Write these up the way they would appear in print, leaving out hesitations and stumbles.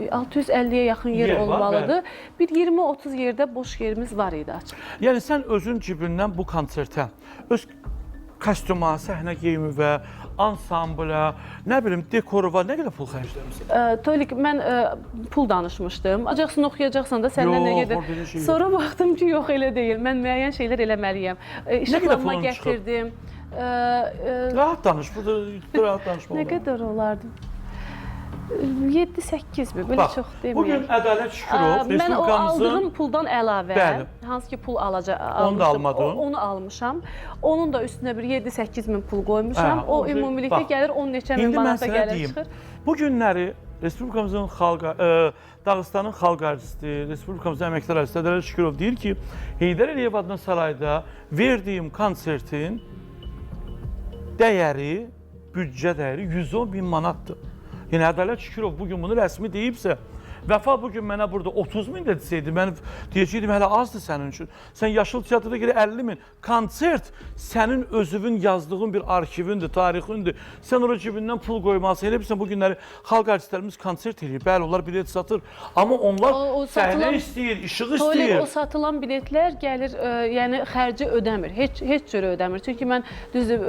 650-yə yaxın yer Yer var, olmalıdır. Bir 20-30 yerdə boş yerimiz var idi açıq. Yəni sən özün cibindən bu konsertə öz kostyuma, səhnə geyimi və ansamblə, nə bilim, dekoru var, nə qədər pul xərcləmişsən? Tolik, mən pul danışmışdım. Acaqsın, oxuyacaqsan da səndən nə Yox, qədər. orada şey yox. Sonra baxdım ki, yox elə deyil. Mən müəyyən şeylər eləməliyəm. İşıqlanma pulun çıxıb? gətirdim. Rahat danış, burada rahat danışma Nə olar. qədər olardı? 7-8 mi? Belə Bax, çox deməyəm. bugün Ədalət Şükürov Mən o aldığım Respublikamızın puldan əlavə, Bəli. hansı ki pul almışam, Onu da almadın. onu almışam. Onun da üstünə bir 7-8 min pul qoymuşam. O ümumilikdə gəlir 10 neçə min İndi mən manata sənə gəlir deyim, çıxır. bu günləri Respublikamızın Dağıstanın xalq artisti, Respublikamızın əməkdar artisti Ədalət Şükürov deyir ki, Heydər Əliyev adına sarayda verdiyim konsertin dəyəri, büdcə dəyəri 110 bin manatdır. Yəni Ədalət Şükürov bugün bunu rəsmi deyibsə, Vəfa bugün mənə burada 30 min də desəydi, mən deyəcəkdim, hələ azdır sənin üçün. Sən Yaşıl Teatrda gələ 50 min. Konsert sənin özünün yazdığın bir arxivindir, tarixindir. Sən oraya cibindən pul qoymalısın. Elə bilirsən, bu günləri xalq artistlərimiz konsert edir. Bəli, onlar bilet satır. Amma onlar səhnə istəyir, işıq istəyir. O satılan biletlər gəlir, yəni xərci ödəmir. Heç cürə ödəmir. Çünki mən düzdür,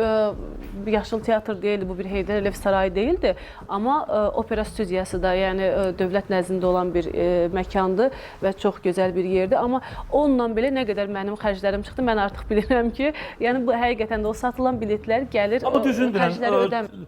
Yaşıl Teatr deyildi, bu bir Heydər Əliyev sarayı deyildi. Amma opera studiyası da, yəni dövlət nəzdində olan bir məkandır və çox gözəl bir yerdir. Amma onunla belə nə qədər mənim xərclərim çıxdı, mən artıq bilirəm ki, yəni bu həqiqətən də o satılan biletlər gəlir, xərcləri ödəmir.